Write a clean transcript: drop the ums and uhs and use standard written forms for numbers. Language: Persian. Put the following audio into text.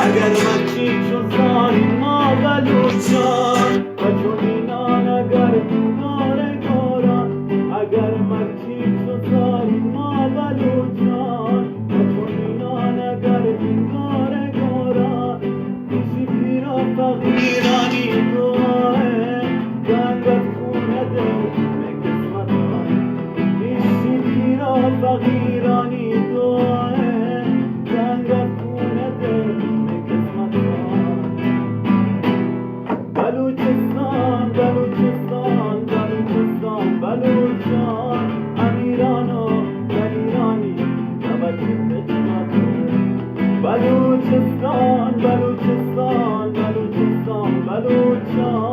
اگر بچی چوزان ما بلوچان و چونینان اگر داره گوران اگر بچی چوزان ما بلوچان و چونینان اگر داره گوران پیشی پیرا فقیرانی دوه گنگت خونه دل به قسمت پیشی پیرا فقیرانی دوه گنگت خونه دل بلوچستان بلوچستان بلوچستان بلوچان امیران و دلیرانی نبچه خدمت بلوچستان بلوچستان بلوچستان بلوچان